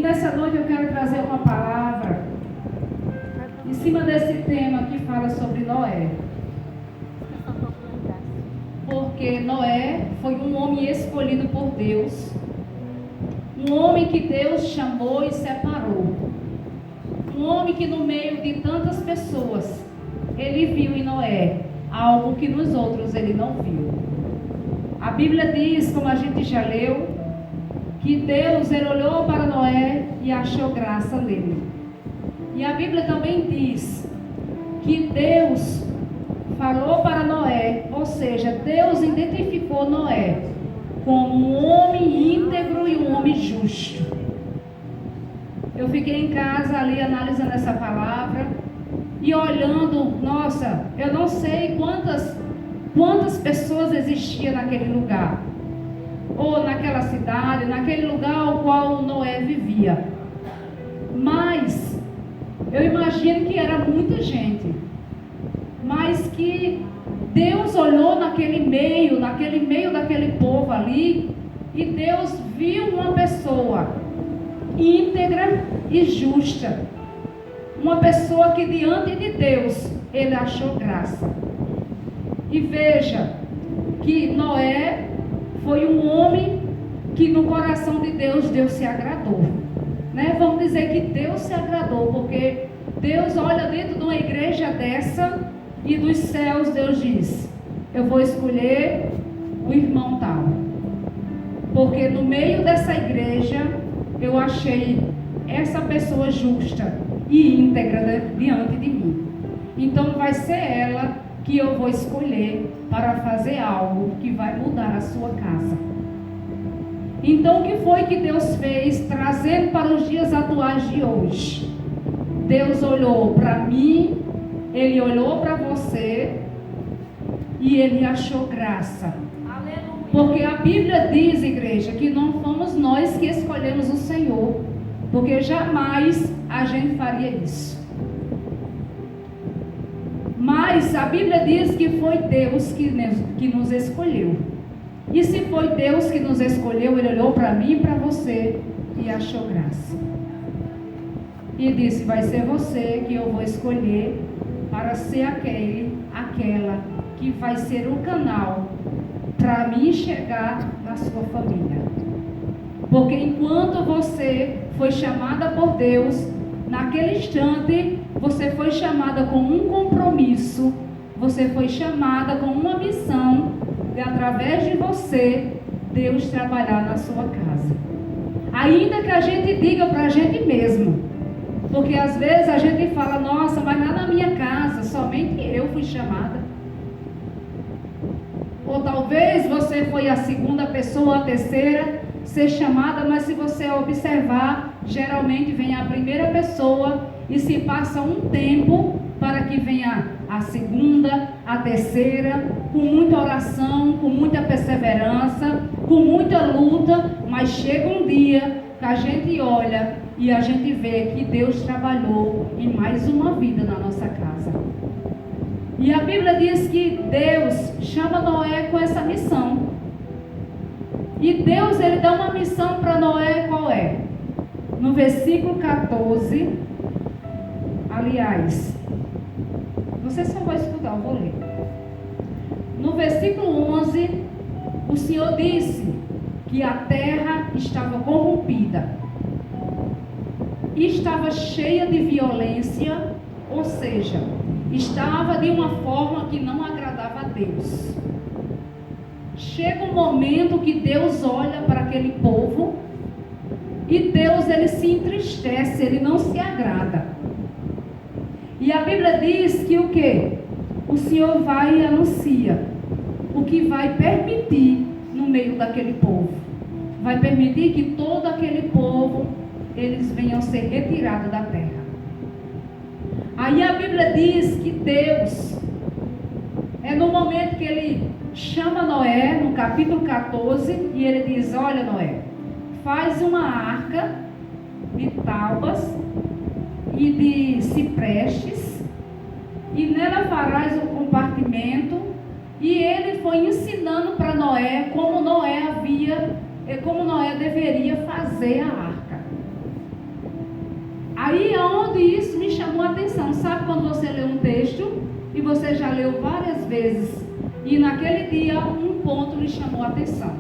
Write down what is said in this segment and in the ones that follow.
nessa noite eu quero trazer uma palavra em cima desse tema que fala sobre Noé. Porque Noé foi um homem escolhido por Deus, um homem que Deus chamou e separou, um homem que no meio de tantas pessoas, ele viu em Noé algo que nos outros ele não viu. A Bíblia diz, como a gente já leu, que Deus, ele olhou para Noé e achou graça nele. E a Bíblia também diz que Deus falou para Noé, ou seja, Deus identificou Noé como um homem íntegro e um homem justo. Eu fiquei em casa ali analisando essa palavra e olhando, nossa, eu não sei quantas pessoas existiam naquele lugar, ou naquela cidade, naquele lugar ao qual Noé vivia. Mas eu imagino que era muita gente, mas que Deus olhou naquele meio daquele povo ali, e Deus viu uma pessoa íntegra e justa, uma pessoa que diante de Deus ele achou graça. E veja que Noé foi um homem que no coração de Deus se agradou, né? Vamos dizer que Deus se agradou, porque Deus olha dentro de uma igreja dessa e dos céus Deus diz: eu vou escolher o irmão tal, porque no meio dessa igreja eu achei essa pessoa justa e íntegra diante de mim. Então vai ser ela que eu vou escolher para fazer algo que vai mudar a sua casa. Então o que foi que Deus fez, trazendo para os dias atuais de hoje? Deus olhou para mim, Ele olhou para você e Ele achou graça. Aleluia. Porque a Bíblia diz, igreja, que não fomos nós que escolhemos o Senhor, porque jamais a gente faria isso. Mas a Bíblia diz que foi Deus que nos escolheu. E se foi Deus que nos escolheu, Ele olhou para mim e para você e achou graça. E disse: vai ser você que eu vou escolher para ser aquela que vai ser o canal para mim chegar na sua família. Porque enquanto você foi chamada por Deus, naquele instante você foi chamada com um compromisso, você foi chamada com uma missão de, através de você, Deus trabalhar na sua casa. Ainda que a gente diga para a gente mesmo, porque às vezes a gente fala: nossa, mas lá na minha casa somente eu fui chamada. Ou talvez você foi a segunda pessoa, a terceira ser chamada, mas se você observar, geralmente vem a primeira pessoa e se passa um tempo para que venha a segunda, a terceira, com muita oração, com muita perseverança, com muita luta, mas chega um dia que a gente olha e a gente vê que Deus trabalhou em mais uma vida na nossa casa. E a Bíblia diz que Deus chama Noé com essa missão. E Deus, ele dá uma missão para Noé, qual é? No versículo 14, aliás, você só vai escutar, eu vou ler. No versículo 11, o Senhor disse que a terra estava corrompida, estava cheia de violência, ou seja, estava de uma forma que não agradava a Deus. Chega um momento que Deus olha para aquele povo e Deus, ele se entristece, ele não se agrada. E a Bíblia diz que o quê? O Senhor vai e anuncia o que vai permitir no meio daquele povo. Vai permitir que todo aquele povo, eles venham ser retirados da terra. Aí a Bíblia diz que Deus, no momento que ele chama Noé, no capítulo 14, e ele diz: olha, Noé, faz uma arca de tábuas e de ciprestes, e nela farás um compartimento. E ele foi ensinando para Noé como Noé deveria fazer a arca. quando isso me chamou a atenção, sabe quando você lê um texto e você já leu várias vezes e naquele dia um ponto lhe chamou a atenção?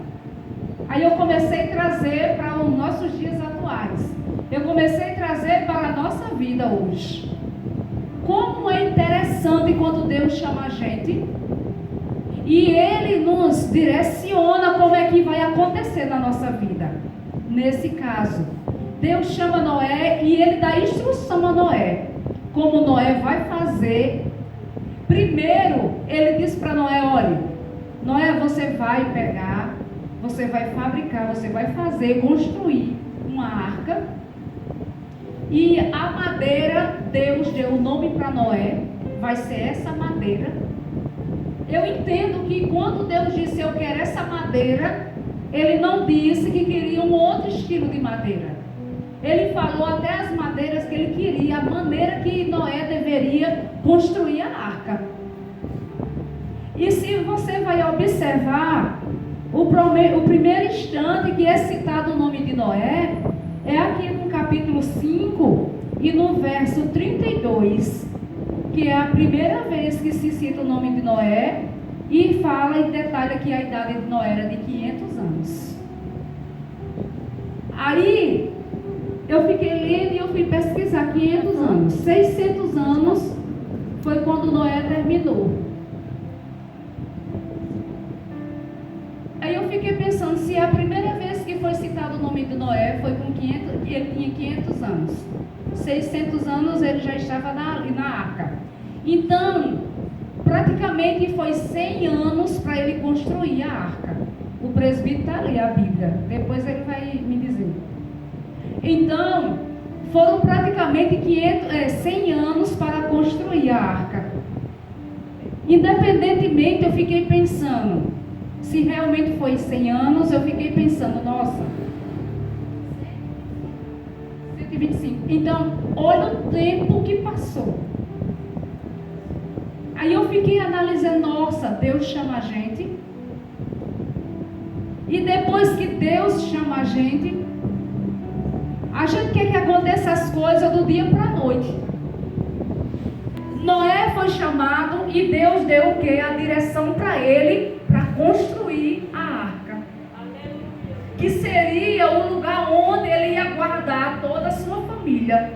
Aí eu comecei a trazer para os nossos dias atuais. Eu comecei a trazer para a nossa vida hoje. Como é interessante quando Deus chama a gente e Ele nos direciona como é que vai acontecer na nossa vida. Nesse caso, Deus chama Noé e Ele dá instrução a Noé. Como Noé vai fazer. Primeiro, Ele diz para Noé, olha, Noé, você vai pegar, você vai fabricar, você vai fazer, construir uma arca. E a madeira, Deus deu o nome para Noé, vai ser essa madeira. Eu entendo que quando Deus disse eu quero essa madeira, Ele não disse que queria um outro estilo de madeira. Ele falou até as madeiras que Ele queria, a maneira que Noé deveria construir a arca. E se você vai observar, o primeiro instante que é citado o nome de Noé, é aqui no capítulo 5 e no verso 32, que é a primeira vez que se cita o nome de Noé e fala e detalha que a idade de Noé era de 500 anos. Aí eu fiquei lendo e eu fui pesquisar 500 anos. 600 anos foi quando Noé terminou. Aí eu fiquei pensando, se a primeira vez que foi citado o nome de Noé foi com 500, ele tinha 500 anos. 600 anos ele já estava na arca. Então, praticamente foi 100 anos para ele construir a arca. O presbítero está ali, a Bíblia. Depois ele vai me dizer. Então, foram praticamente 100 anos para construir a arca. Independentemente, eu fiquei pensando, se realmente foi 100 anos, eu fiquei pensando, nossa, 125. Então, olha o tempo que passou. Aí eu fiquei analisando, nossa, Deus chama a gente. E depois que Deus chama a gente quer que aconteça as coisas do dia para a noite. Noé foi chamado e Deus deu o quê? A direção para ele, para construir a arca. Que seria o lugar onde ele ia guardar toda a sua família.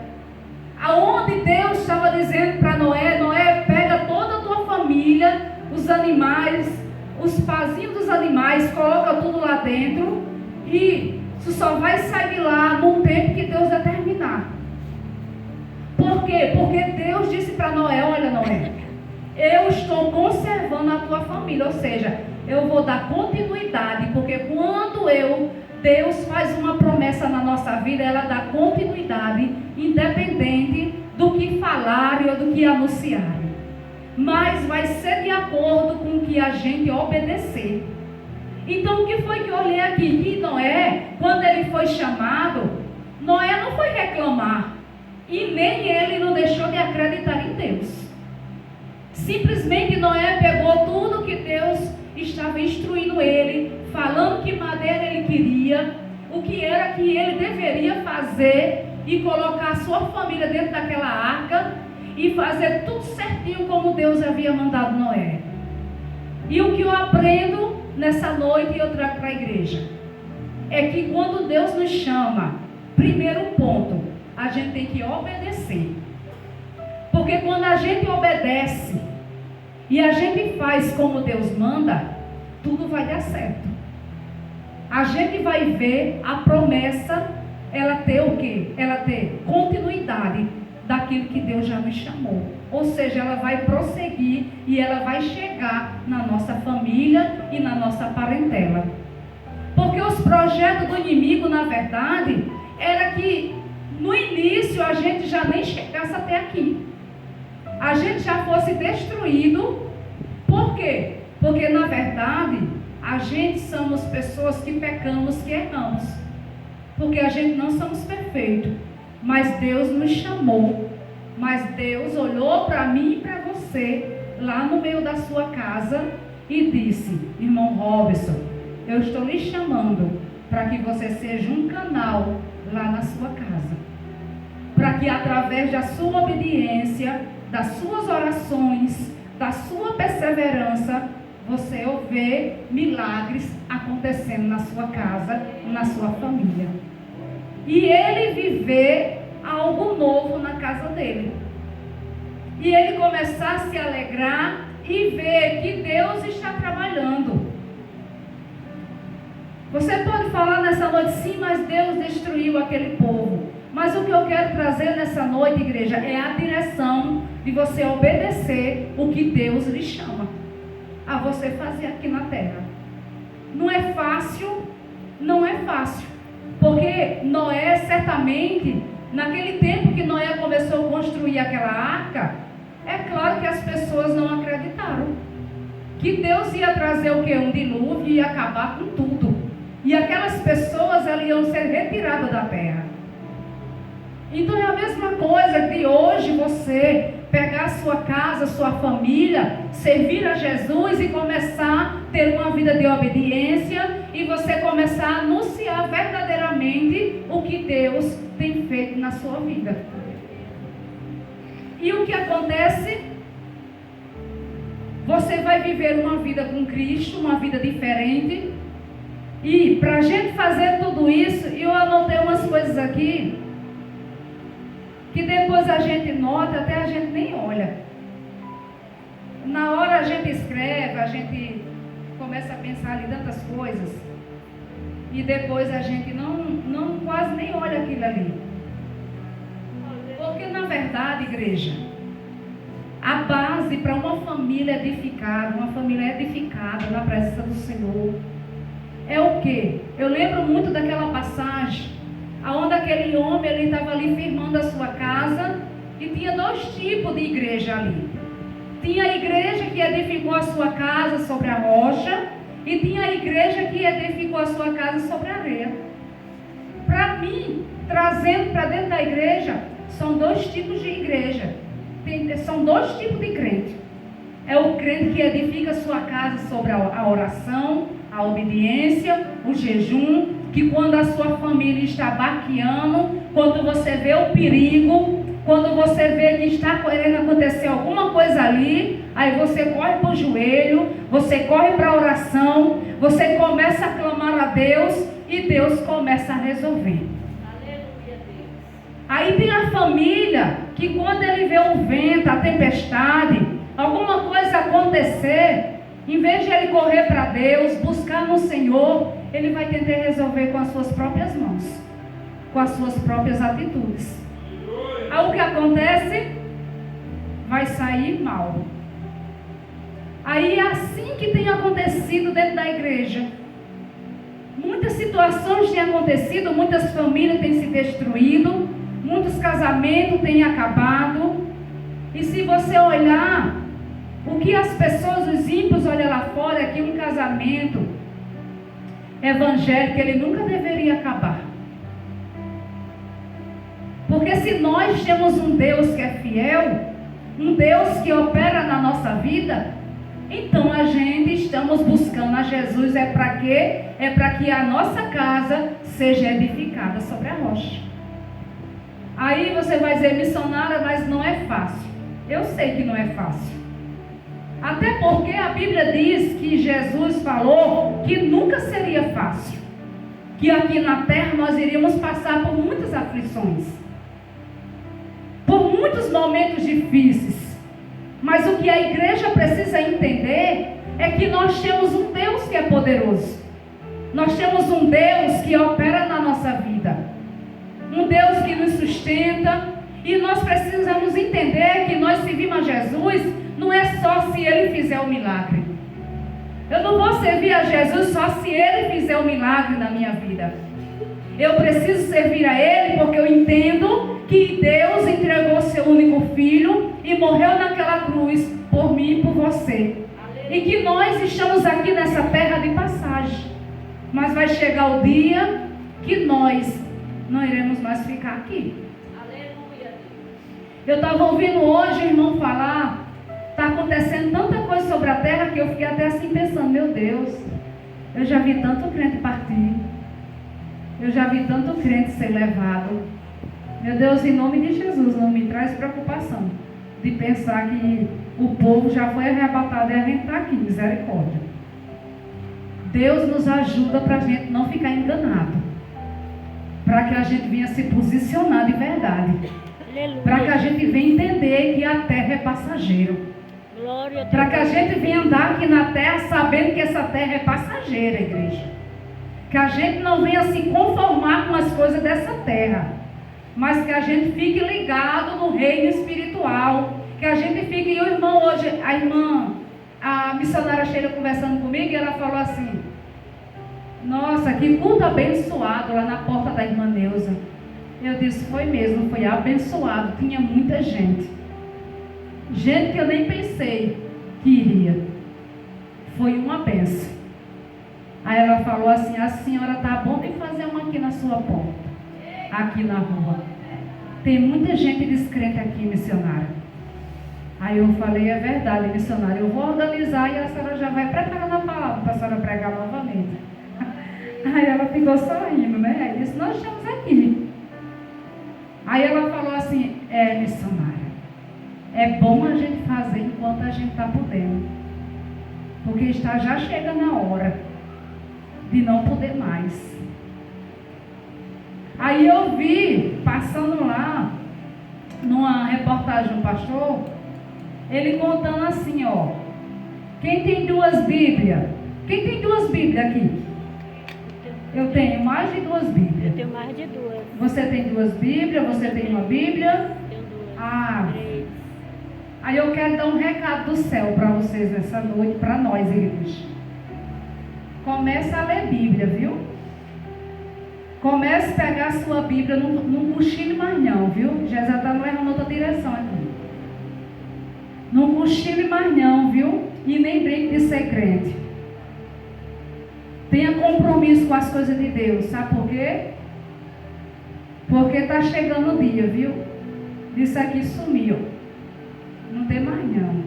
Aonde Deus estava dizendo para Noé, Noé, pega toda a tua família, os animais, os pazinhos dos animais, coloca tudo lá dentro e tu só vai sair de lá num tempo que Deus determinar. Por quê? Porque Deus disse para Noé, olha Noé, eu estou conservando a tua família, ou seja, eu vou dar continuidade, porque quando Deus faz uma promessa na nossa vida, ela dá continuidade, independente do que falarem ou do que anunciarem. Mas vai ser de acordo com o que a gente obedecer. Então o que foi que eu olhei aqui? Que Noé, quando ele foi chamado, Noé não foi reclamar. E nem ele não deixou de acreditar em Deus. Simplesmente Noé pegou tudo que Deus estava instruindo ele, falando que madeira ele queria, o que era que ele deveria fazer e colocar a sua família dentro daquela arca e fazer tudo certinho como Deus havia mandado Noé. E o que eu aprendo nessa noite e eu trago para a igreja é que quando Deus nos chama, primeiro ponto, a gente tem que obedecer. Porque quando a gente obedece e a gente faz como Deus manda, tudo vai dar certo. A gente vai ver a promessa, ela ter o quê? Ela ter continuidade daquilo que Deus já nos chamou. Ou seja, ela vai prosseguir e ela vai chegar na nossa família e na nossa parentela. Porque os projetos do inimigo, na verdade, era que no início a gente já nem chegasse até aqui. A gente já fosse destruído. Por quê? Porque na verdade a gente somos pessoas que pecamos, que erramos. Porque a gente não somos perfeitos. Mas Deus nos chamou. Mas Deus olhou para mim e para você lá no meio da sua casa e disse: irmão Robson, eu estou lhe chamando para que você seja um canal lá na sua casa. Para que através da sua obediência, das suas orações, da sua perseverança, você vê milagres acontecendo na sua casa, na sua família. E ele viver algo novo na casa dele. E ele começar a se alegrar e ver que Deus está trabalhando. Você pode falar nessa noite, sim, mas Deus destruiu aquele povo. Mas o que eu quero trazer nessa noite, igreja, é a direção de você obedecer o que Deus lhe chama a você fazer aqui na terra. Não é fácil, não é fácil. Porque Noé, certamente, naquele tempo que Noé começou a construir aquela arca, é claro que as pessoas não acreditaram que Deus ia trazer o quê? Um dilúvio e ia acabar com tudo. E aquelas pessoas, elas iam ser retiradas da terra. Então é a mesma coisa de hoje você pegar a sua casa, sua família, servir a Jesus e começar a ter uma vida de obediência e você começar a anunciar verdadeiramente o que Deus tem feito na sua vida. E o que acontece? Você vai viver uma vida com Cristo, uma vida diferente. E para a gente fazer tudo isso, eu anotei umas coisas aqui que depois a gente nota, até a gente nem olha. Na hora a gente escreve, a gente começa a pensar em tantas coisas e depois a gente não quase nem olha aquilo ali. Porque na verdade, igreja, a base para uma família edificada na presença do Senhor, é o quê? Eu lembro muito daquela passagem onde aquele homem ele estava ali firmando a sua casa e tinha dois tipos de igreja ali. Tinha a igreja que edificou a sua casa sobre a rocha e tinha a igreja que edificou a sua casa sobre a areia. Para mim, trazendo para dentro da igreja, são dois tipos de igreja. São dois tipos de crente. É o crente que edifica a sua casa sobre a oração, a obediência, o jejum, que quando a sua família está baqueando, quando você vê o perigo, quando você vê que está querendo acontecer alguma coisa ali, aí você corre para o joelho, você corre para a oração, você começa a clamar a Deus e Deus começa a resolver. Aleluia, Deus. Aí tem a família que quando ele vê o vento, a tempestade, alguma coisa acontecer, em vez de ele correr para Deus, buscar no Senhor, ele vai tentar resolver com as suas próprias mãos, com as suas próprias atitudes. Aí o que acontece? Vai sair mal. Aí é assim que tem acontecido dentro da igreja. Muitas situações têm acontecido, muitas famílias têm se destruído, muitos casamentos têm acabado. E se você olhar, o que as pessoas, os ímpios olham lá fora é que um casamento evangélico, ele nunca deveria acabar. Porque se nós temos um Deus que é fiel, um Deus que opera na nossa vida, então a gente estamos buscando a Jesus, é para quê? É para que a nossa casa seja edificada sobre a rocha. Aí você vai dizer, missionária, mas não é fácil. Eu sei que não é fácil. Até porque a Bíblia diz que Jesus falou que nunca seria fácil. Que aqui na terra nós iríamos passar por muitas aflições. Por muitos momentos difíceis. Mas o que a igreja precisa entender é que nós temos um Deus que é poderoso. Nós temos um Deus que opera na nossa vida. Um Deus que nos sustenta. E nós precisamos entender que nós servimos a Jesus não é só se Ele fizer o milagre. Eu não vou servir a Jesus só se Ele fizer o milagre na minha vida. Eu preciso servir a Ele porque eu entendo que Deus entregou seu único filho e morreu naquela cruz por mim e por você. E que nós estamos aqui nessa terra de passagem. Mas vai chegar o dia que nós não iremos mais ficar aqui. Eu estava ouvindo hoje o irmão falar, está acontecendo tanta coisa sobre a terra que eu fiquei até assim pensando, meu Deus, eu já vi tanto crente partir, eu já vi tanto crente ser levado, Meu Deus, em nome de Jesus, não me traz preocupação de pensar que o povo já foi arrebatado e a gente está aqui, misericórdia. Deus nos ajuda para a gente não ficar enganado, para que a gente venha se posicionar de verdade, para que a gente venha entender que a terra é passageiro, para que a gente venha andar aqui na terra sabendo que essa terra é passageira, igreja. Que a gente não venha se conformar com as coisas dessa terra, mas que a gente fique ligado no reino espiritual, que a gente fique. E o irmão hoje, a missionária Sheila conversando comigo, e ela falou assim: nossa, que culto abençoado lá na porta da irmã Neuza. Eu disse: foi mesmo, foi abençoado, tinha muita gente que eu nem pensei que iria. Foi uma bênção. Aí ela falou assim: a senhora tá bom de fazer uma aqui na sua porta, aqui na rua. Tem muita gente descrente aqui, missionária. Aí eu falei: é verdade, missionária, eu vou organizar e a senhora já vai preparando a palavra para a senhora pregar novamente. Aí ela ficou sorrindo, né? Aí disse: nós estamos aqui. Aí ela falou assim: é, missionária, é bom a gente fazer enquanto a gente está podendo, porque já chega na hora de não poder mais. Aí eu vi, passando lá, numa reportagem do pastor, ele contando assim, ó: quem tem 2 Bíblias? Quem tem 2 Bíblias aqui? Eu tenho mais de 2 Bíblias. Eu tenho mais de 2. Você tem 2 Bíblias? Você tem uma Bíblia? Tenho 2. Ah. 3. Aí eu quero dar um recado do céu para vocês nessa noite, para nós, igreja. Começa a ler Bíblia, viu? Comece a pegar a sua Bíblia, não cochile mais não, viu? Já está levando outra direção aqui. Não cochile mais não, viu? E nem brinque de ser crente. Tenha compromisso com as coisas de Deus, sabe por quê? Porque está chegando o dia, viu? Isso aqui sumiu. Não tem mais não.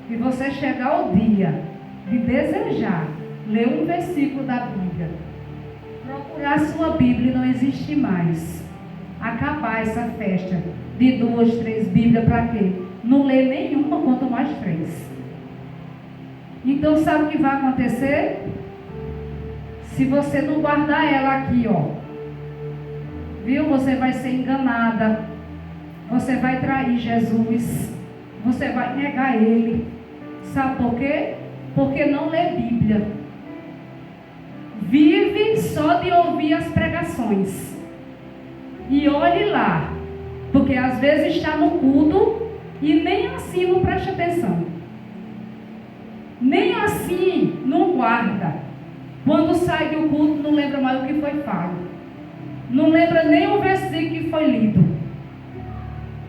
E você chegar ao dia de desejar ler um versículo da Bíblia, procurar a sua Bíblia e não existe mais, acabar essa festa de 2, 3 Bíblias, para quê? Não ler nenhuma, quanto mais 3. Então sabe o que vai acontecer? Se você não guardar ela aqui, ó, viu? Você vai ser enganada, você vai trair Jesus, você vai negar Ele. Sabe por quê? Porque não lê Bíblia. Vive só de ouvir as pregações. E olhe lá, porque às vezes está no culto e nem assim não presta atenção. Nem assim não guarda. Quando sai do culto não lembra mais o que foi falado. Não lembra nem o versículo que foi lido.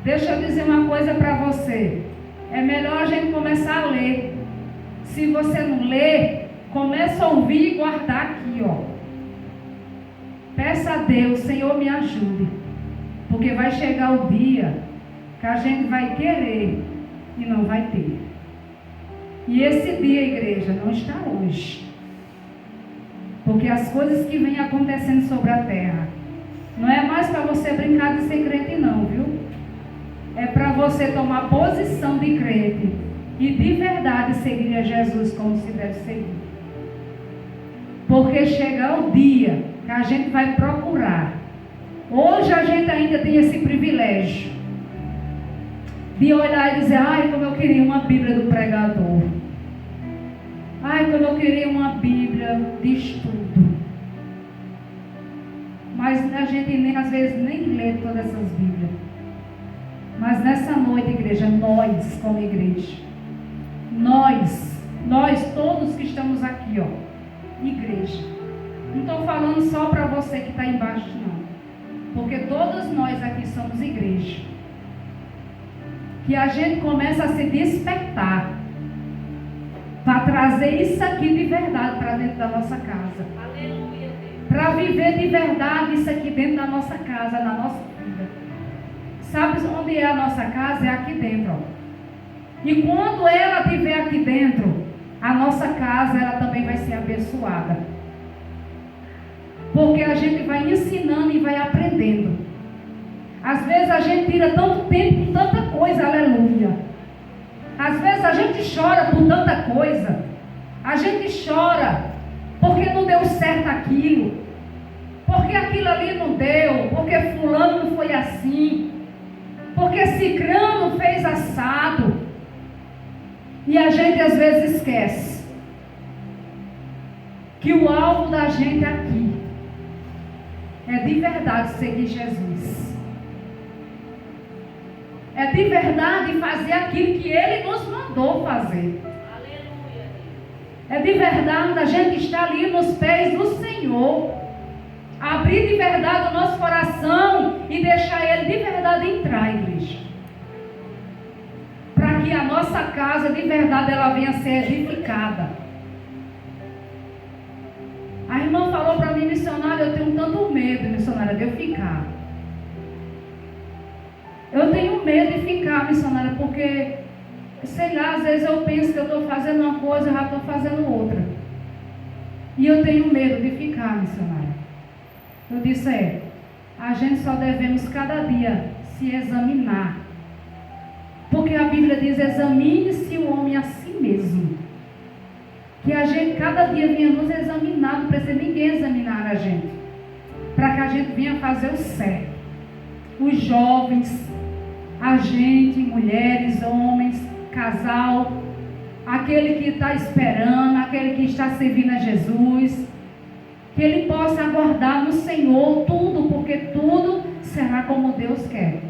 Deixa eu dizer uma coisa para você. É melhor a gente começar a ler. Se você não lê, começa a ouvir e guardar aqui, ó. Peça a Deus: Senhor, me ajude. Porque vai chegar o dia que a gente vai querer e não vai ter. E esse dia, igreja, não está longe. Porque as coisas que vêm acontecendo sobre a terra, não é mais para você brincar de ser crente não, viu? É para você tomar posição de crente e de verdade seguir a Jesus como se deve seguir. Porque chegar o dia que a gente vai procurar. Hoje a gente ainda tem esse privilégio de olhar e dizer: ai, como eu queria uma Bíblia do pregador. Ai, como eu queria uma Bíblia de estudo. Mas a gente às vezes nem lê todas essas Bíblias. Mas nessa noite, igreja, nós como igreja, nós todos que estamos aqui, ó, igreja, não estou falando só para você que está embaixo não, porque todos nós aqui somos igreja, que a gente começa a se despertar para trazer isso aqui de verdade para dentro da nossa casa. Aleluia. Para viver de verdade isso aqui dentro da nossa casa, na nossa vida. Sabe onde é a nossa casa? É aqui dentro, ó. E quando ela estiver aqui dentro, a nossa casa ela também vai ser abençoada. Porque a gente vai ensinando e vai aprendendo. Às vezes a gente tira tanto tempo com tanta coisa, aleluia. Às vezes a gente chora por tanta coisa. A gente chora porque não deu certo aquilo. Porque aquilo ali não deu. Porque fulano não foi assim. Porque cicrano fez assado. E a gente às vezes esquece que o alvo da gente aqui é de verdade seguir Jesus. É de verdade fazer aquilo que Ele nos mandou fazer. Aleluia. É de verdade a gente estar ali nos pés do Senhor. Abrir de verdade o nosso coração e deixar Ele de verdade entrar, igreja. Para que a nossa casa de verdade ela venha a ser edificada. A irmã falou para mim, missionária, eu tenho tanto medo, missionária, de eu ficar. Eu tenho medo de ficar, missionária, porque, sei lá, às vezes eu penso que eu estou fazendo uma coisa e já estou fazendo outra. E eu tenho medo de ficar, missionária. Eu disse, a gente só devemos cada dia se examinar. Porque a Bíblia diz, examine-se o homem a si mesmo. Que a gente cada dia venha nos examinar, não precisa ninguém examinar a gente. Para que a gente venha fazer o certo. Os jovens, a gente, mulheres, homens, casal, aquele que está esperando, aquele que está servindo a Jesus, que ele possa aguardar no Senhor tudo, porque tudo será como Deus quer.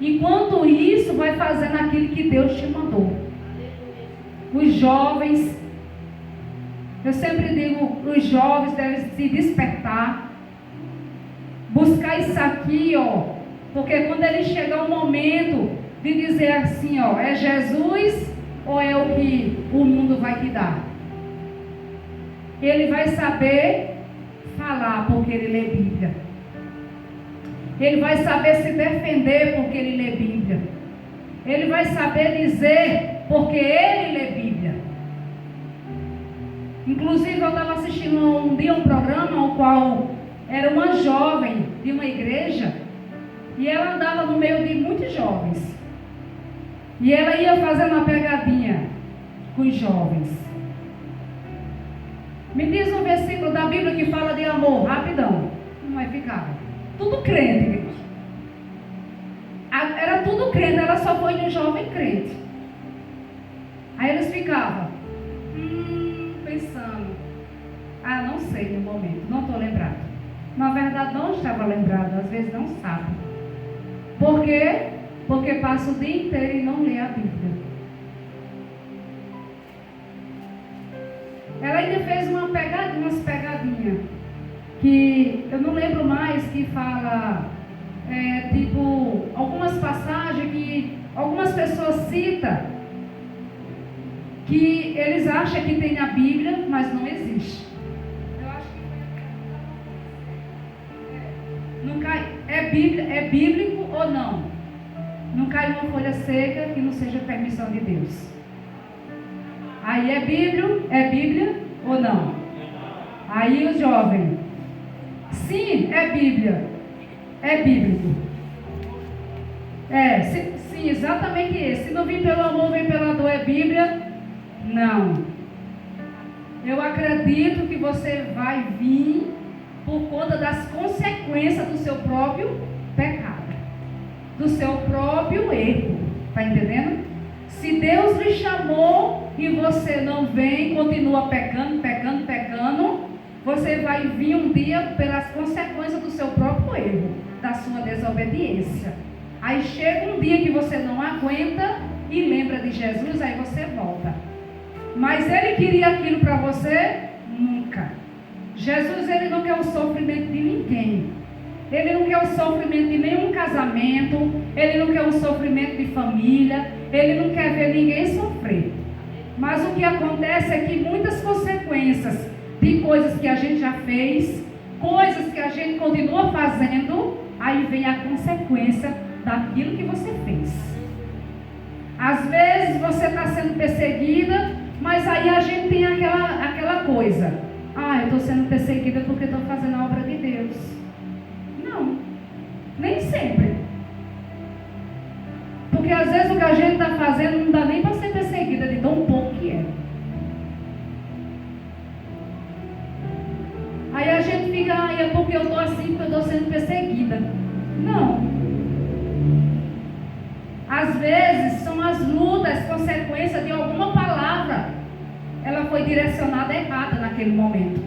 Enquanto isso, vai fazendo aquilo que Deus te mandou. Os jovens, eu sempre digo, os jovens devem se despertar, buscar isso aqui, porque quando ele chegar o momento de dizer assim, é Jesus ou é o que o mundo vai te dar? Ele vai saber falar porque ele lê Bíblia. Ele vai saber se defender porque ele lê Bíblia. Ele vai saber dizer porque ele lê Bíblia. Inclusive eu estava assistindo um dia um programa ao qual era uma jovem de uma igreja e ela andava no meio de muitos jovens. E ela ia fazendo uma pegadinha com os jovens. Me diz um versículo da Bíblia que fala de amor, rapidão. Não vai ficar. Tudo crente, igreja. Era tudo crente, ela só foi de um jovem crente. Aí eles ficavam pensando. Não sei no momento, não estou lembrado. Na verdade não estava lembrado, às vezes não sabe. Por quê? Porque passa o dia inteiro e não lê a Bíblia. Ela ainda fez umas pegadinhas, que eu não lembro mais, que fala, tipo, algumas passagens que algumas pessoas citam, que eles acham que tem na Bíblia, mas não existe. Eu acho que não cai, é bíblico ou não? Não cai uma folha seca que não seja permissão de Deus. Aí é Bíblia ou não? Aí o jovem, sim, é Bíblia, é bíblico. Sim, exatamente esse. Se não vir pelo amor, vem pela dor, é Bíblia? Não. Eu acredito que você vai vir por conta das consequências do seu próprio pecado, do seu próprio erro. Está entendendo? Se Deus lhe chamou e você não vem, continua pecando, você vai vir um dia pelas consequências do seu próprio erro, da sua desobediência. Aí chega um dia que você não aguenta e lembra de Jesus, aí você volta. Mas ele queria aquilo para você? Nunca. Jesus, ele não quer o sofrimento de ninguém. Ele não quer o sofrimento de nenhum casamento. Ele não quer o sofrimento de família. Ele não quer ver ninguém sofrer. Mas o que acontece é que muitas consequências de coisas que a gente já fez, coisas que a gente continua fazendo, aí vem a consequência daquilo que você fez. Às vezes você está sendo perseguida, mas aí a gente tem aquela coisa. Eu estou sendo perseguida porque estou fazendo a obra de Deus. Não. Porque às vezes o que a gente está fazendo não dá nem para ser perseguida de tão pouco que é. Aí a gente fica, é porque eu estou assim, porque eu estou sendo perseguida. Não. Às vezes são as lutas, consequência de alguma palavra. Ela foi direcionada errada naquele momento.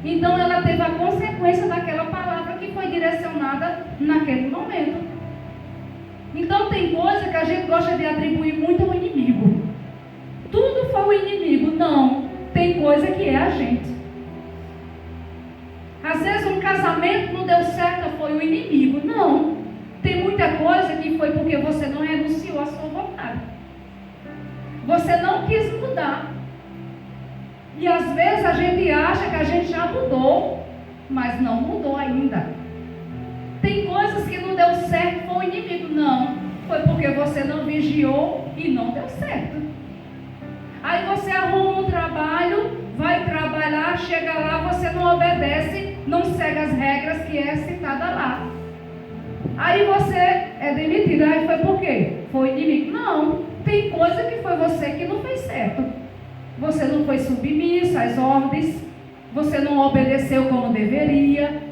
Então ela teve a consequência daquela palavra que foi direcionada naquele momento. Então tem coisa que a gente gosta de atribuir muito ao inimigo. Tudo foi o inimigo. Não. Tem coisa que é a gente. Às vezes um casamento não deu certo, foi o inimigo. Não. Tem muita coisa que foi porque você não renunciou à sua vontade. Você não quis mudar. E às vezes a gente acha que a gente já mudou, mas não mudou ainda. Tem coisas que não deu certo, foi o inimigo. Não. Foi porque você não vigiou e não deu certo. Aí você arruma um trabalho, vai trabalhar, chega lá, você não obedece, não segue as regras que é citada lá. Aí você é demitido. Aí foi por quê? Foi o inimigo. Não, tem coisa que foi você que não fez certo. Você não foi submisso às ordens, você não obedeceu como deveria.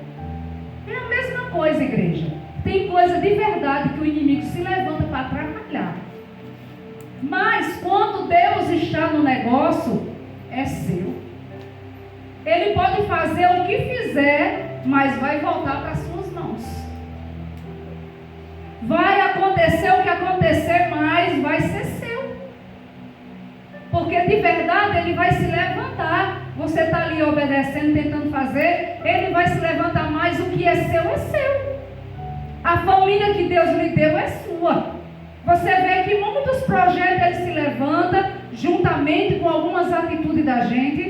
É a mesma coisa, igreja. Tem coisa de verdade que o inimigo se levanta para atrapalhar. Mas quando Deus está no negócio, é seu. Ele pode fazer o que fizer, mas vai voltar para as suas mãos. Vai acontecer o que acontecer, mas vai ser seu. Porque de verdade ele vai se levantar. Você está ali obedecendo, tentando fazer, ele vai se levantar, mas o que é seu. A família que Deus lhe deu é sua. Você vê que muitos projetos ele se levanta juntamente com algumas atitudes da gente.